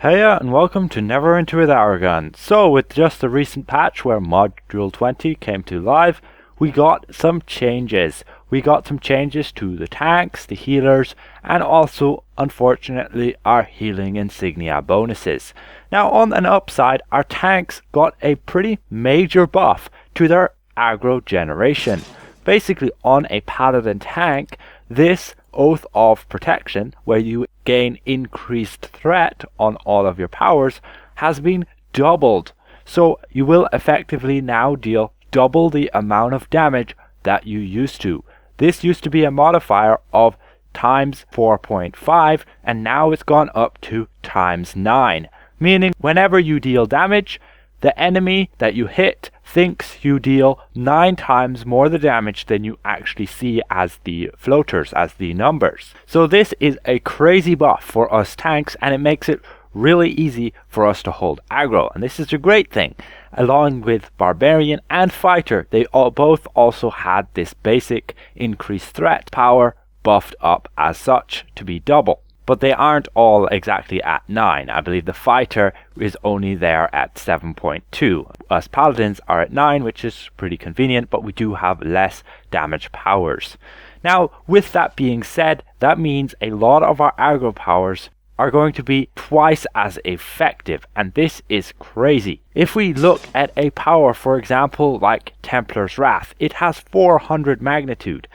Heya and welcome to Neverwinter with Aragon. So with just the recent patch where Module 20 came to live, we got some changes. We got some changes to the tanks, the healers, and also, unfortunately, our healing insignia bonuses. Now on an upside, our tanks got a pretty major buff to their aggro generation. Basically on a paladin tank, this Oath of Protection, where you gain increased threat on all of your powers, has been doubled. So you will effectively now deal double the amount of damage that you used to. This used to be a modifier of times 4.5 and now it's gone up to times 9. Meaning whenever you deal damage, the enemy that you hit thinks you deal 9 times more the damage than you actually see as the floaters, as the numbers. So this is a crazy buff for us tanks, and it makes it really easy for us to hold aggro. And this is a great thing. Along with Barbarian and Fighter, they both also had this basic increased threat power buffed up as such to be double. But they aren't all exactly at 9. I believe the Fighter is only there at 7.2. Us Paladins are at 9, which is pretty convenient, but we do have less damage powers. Now, with that being said, that means a lot of our aggro powers are going to be twice as effective, and this is crazy. If we look at a power, for example, like Templar's Wrath, it has 400 magnitude.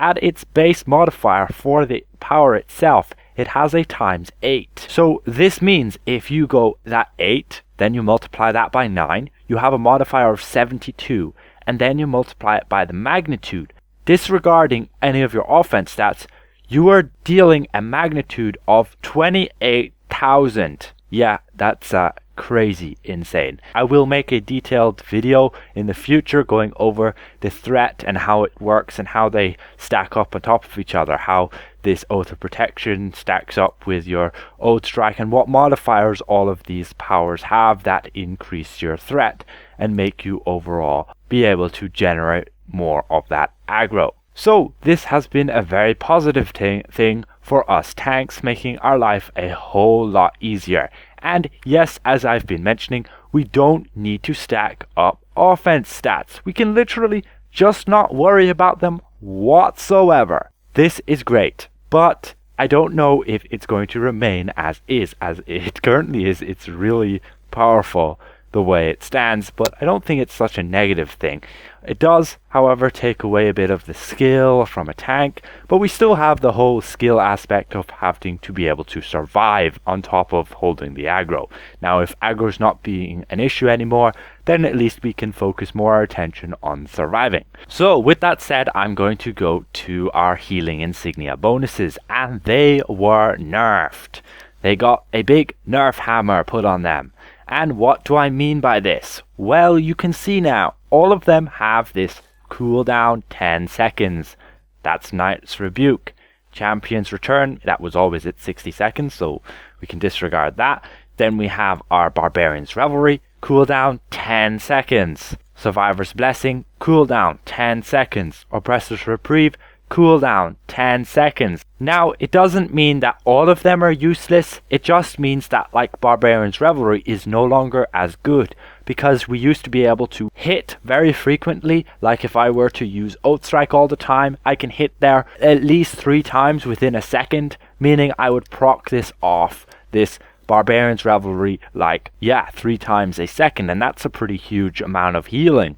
At its base modifier for the power itself, it has a times 8. So this means if you go that 8, then you multiply that by 9, you have a modifier of 72, and then you multiply it by the magnitude. Disregarding any of your offense stats, you are dealing a magnitude of 28,000. Yeah, that's crazy insane. I will make a detailed video in the future going over the threat and how it works and how they stack up on top of each other, how this Oath of Protection stacks up with your Oath Strike and what modifiers all of these powers have that increase your threat and make you overall be able to generate more of that aggro. So this has been a very positive thing for us tanks, making our life a whole lot easier. And yes, as I've been mentioning, we don't need to stack up offense stats. We can literally just not worry about them whatsoever. This is great, but I don't know if it's going to remain as it currently is. It's really powerful the way it stands, but I don't think it's such a negative thing. It does, however, take away a bit of the skill from a tank, but we still have the whole skill aspect of having to be able to survive on top of holding the aggro. Now, if aggro's not being an issue anymore, then at least we can focus more our attention on surviving. So with that said, I'm going to go to our healing insignia bonuses, and they were nerfed. They got a big nerf hammer put on them. And what do I mean by this? Well, you can see now, all of them have this cooldown 10 seconds. That's Knight's Rebuke. Champion's Return, that was always at 60 seconds, so we can disregard that. Then we have our Barbarians Rivalry, cooldown 10 seconds. Survivor's Blessing, cooldown 10 seconds. Oppressor's Reprieve, cooldown 10 seconds. Now, it doesn't mean that all of them are useless. It just means that, like, Barbarians Rivalry is no longer as good, because we used to be able to hit very frequently. Like if I were to use Oath Strike all the time, I can hit there at least 3 times within a second, meaning I would proc this off this Barbarians Rivalry 3 times a second, and that's a pretty huge amount of healing.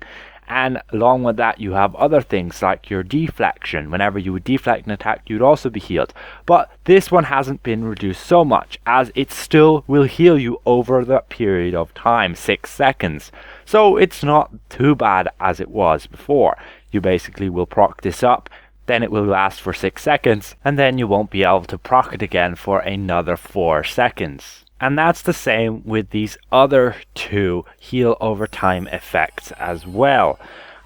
And along with that, you have other things like your deflection. Whenever you would deflect an attack, you'd also be healed. But this one hasn't been reduced so much, as it still will heal you over the period of time, 6 seconds. So it's not too bad as it was before. You basically will proc this up, then it will last for 6 seconds, and then you won't be able to proc it again for another 4 seconds. And that's the same with these other 2 heal over time effects as well.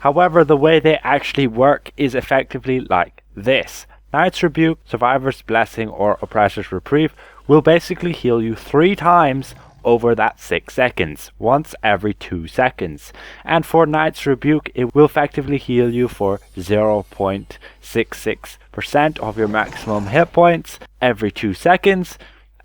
However, the way they actually work is effectively like this. Knight's Rebuke, Survivor's Blessing, or Oppressor's Reprieve will basically heal you 3 times over that 6 seconds, once every 2 seconds. And for Knight's Rebuke, it will effectively heal you for 0.66% of your maximum hit points every 2 seconds.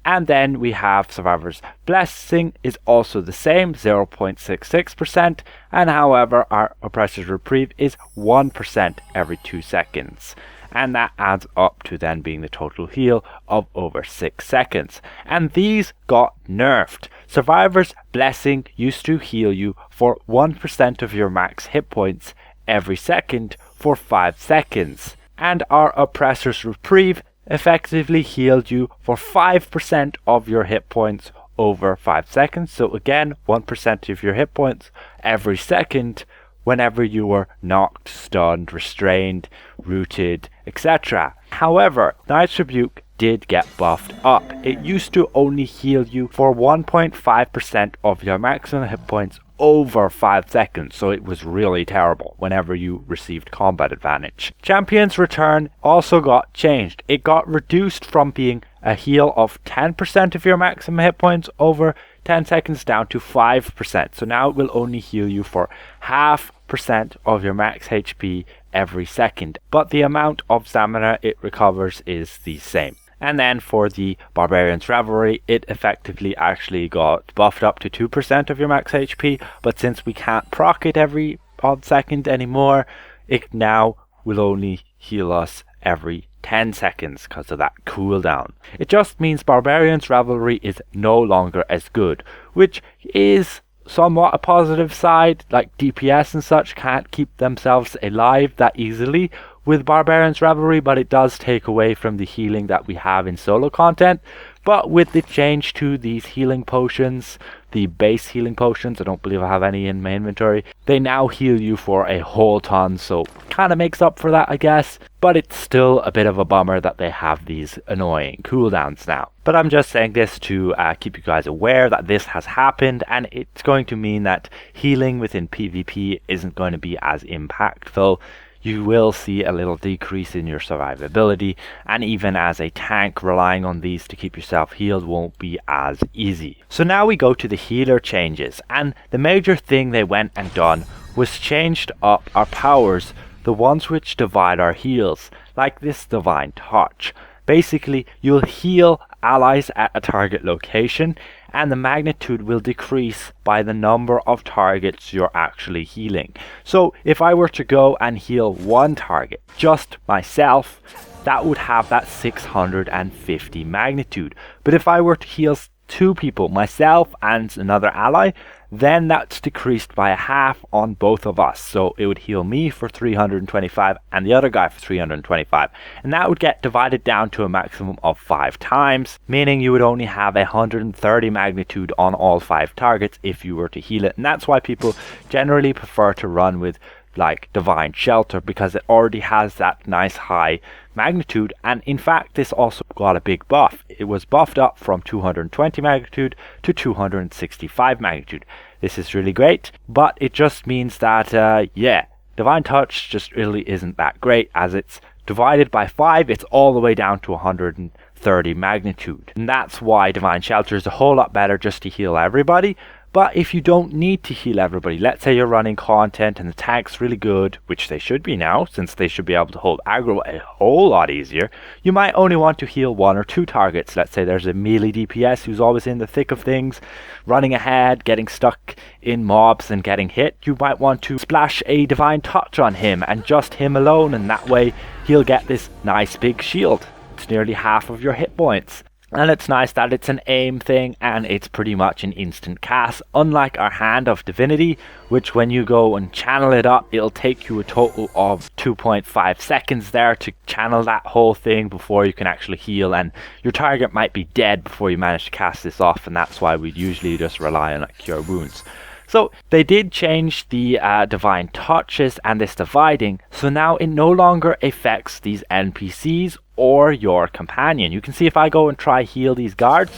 And then we have Survivor's Blessing is also the same, 0.66%, and however our Oppressor's Reprieve is 1% every 2 seconds. And that adds up to then being the total heal of over 6 seconds. And these got nerfed. Survivor's Blessing used to heal you for 1% of your max hit points every second for 5 seconds. And our Oppressor's Reprieve effectively healed you for 5% of your hit points over 5 seconds. So again, 1% of your hit points every second whenever you were knocked, stunned, restrained, rooted, etc. However, Knight's Rebuke did get buffed up. It used to only heal you for 1.5% of your maximum hit points over 5 seconds, so it was really terrible whenever you received combat advantage. Champion's Return also got changed. It got reduced from being a heal of 10% of your maximum hit points over 10 seconds down to 5%. So now it will only heal you for 0.5% of your max HP every second, but the amount of stamina it recovers is the same. And then for the Barbarians Rivalry, it effectively actually got buffed up to 2% of your max HP, but since we can't proc it every odd second anymore, it now will only heal us every 10 seconds because of that cooldown. It just means Barbarians Rivalry is no longer as good, which is somewhat a positive side. Like DPS and such can't keep themselves alive that easily with Barbarians Rivalry, but it does take away from the healing that we have in solo content. But with the change to these healing potions, the base healing potions, I don't believe I have any in my inventory, they now heal you for a whole ton, so kind of makes up for that, I guess. But it's still a bit of a bummer that they have these annoying cooldowns now. But I'm just saying this to keep you guys aware that this has happened, and it's going to mean that healing within PvP isn't going to be as impactful. You will see a little decrease in your survivability, and even as a tank, relying on these to keep yourself healed won't be as easy. So now we go to the healer changes, and the major thing they went and done was changed up our powers, the ones which divide our heals, like this Divine Touch. Basically, you'll heal allies at a target location, and the magnitude will decrease by the number of targets you're actually healing. So if I were to go and heal one target, just myself, that would have that 650 magnitude. But if I were to heal 2 people, myself and another ally, then that's decreased by a half on both of us. So it would heal me for 325 and the other guy for 325. And that would get divided down to a maximum of 5 times, meaning you would only have 130 magnitude on all 5 targets if you were to heal it. And that's why people generally prefer to run with like Divine Shelter, because it already has that nice high magnitude. And in fact, this also got a big buff. It was buffed up from 220 magnitude to 265 magnitude. This is really great, but it just means that yeah, Divine Touch just really isn't that great. As it's divided by 5, it's all the way down to 130 magnitude, and that's why Divine Shelter is a whole lot better just to heal everybody. But if you don't need to heal everybody, let's say you're running content and the tank's really good, which they should be now, since they should be able to hold aggro a whole lot easier, you might only want to heal 1 or 2 targets. Let's say there's a melee DPS who's always in the thick of things, running ahead, getting stuck in mobs and getting hit. You might want to splash a Divine Touch on him and just him alone, and that way he'll get this nice big shield. It's nearly half of your hit points. And it's nice that it's an aim thing and it's pretty much an instant cast, unlike our Hand of Divinity, which when you go and channel it up, it'll take you a total of 2.5 seconds there to channel that whole thing before you can actually heal, and your target might be dead before you manage to cast this off, and that's why we'd usually just rely on like Cure Wounds. So they did change the Divine Touches and this dividing, so now it no longer affects these NPCs or your companion. You can see if I go and try heal these guards,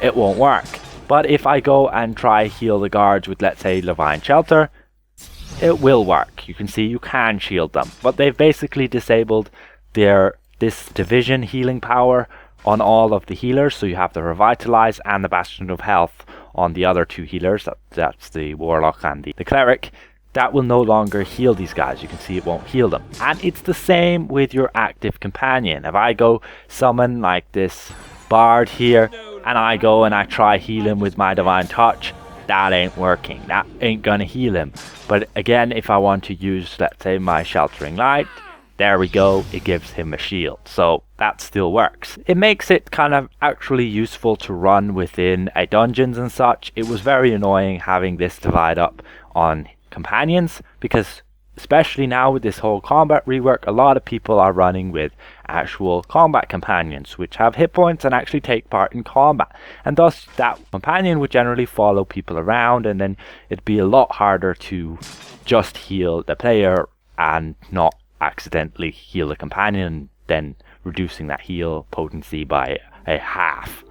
it won't work. But if I go and try heal the guards with, let's say, Divine Shelter, it will work. You can see you can shield them. But they've basically disabled this division healing power on all of the healers. So you have the Revitalize and the Bastion of Health on the other 2 healers. That's the Warlock and the Cleric. That will no longer heal these guys. You can see it won't heal them. And it's the same with your active companion. If I go summon like this Bard here, and I go and I try heal him with my Divine Touch, that ain't working. That ain't gonna heal him. But again, if I want to use, let's say, my Sheltering Light, there we go, it gives him a shield. So that still works. It makes it kind of actually useful to run within a dungeons and such. It was very annoying having this divide up on companions, because especially now with this whole combat rework, a lot of people are running with actual combat companions which have hit points and actually take part in combat, and thus that companion would generally follow people around, and then it'd be a lot harder to just heal the player and not accidentally heal the companion, then reducing that heal potency by a half.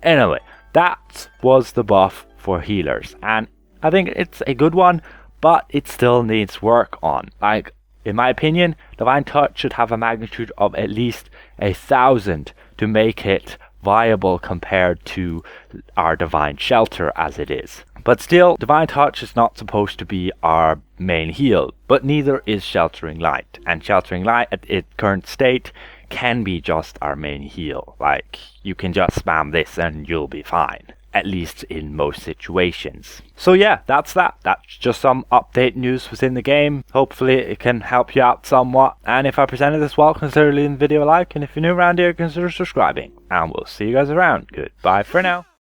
Anyway, that was the buff for healers, and I think it's a good one, but it still needs work on. Like, in my opinion, Divine Touch should have a magnitude of at least 1,000 to make it viable compared to our Divine Shelter as it is. But still, Divine Touch is not supposed to be our main heal, but neither is Sheltering Light. And Sheltering Light at its current state can be just our main heal. Like, you can just spam this and you'll be fine, at least in most situations. So yeah, that's that. That's just some update news within the game. Hopefully it can help you out somewhat. And if I presented this well, consider leaving the video a like. And if you're new around here, consider subscribing. And we'll see you guys around. Goodbye for now.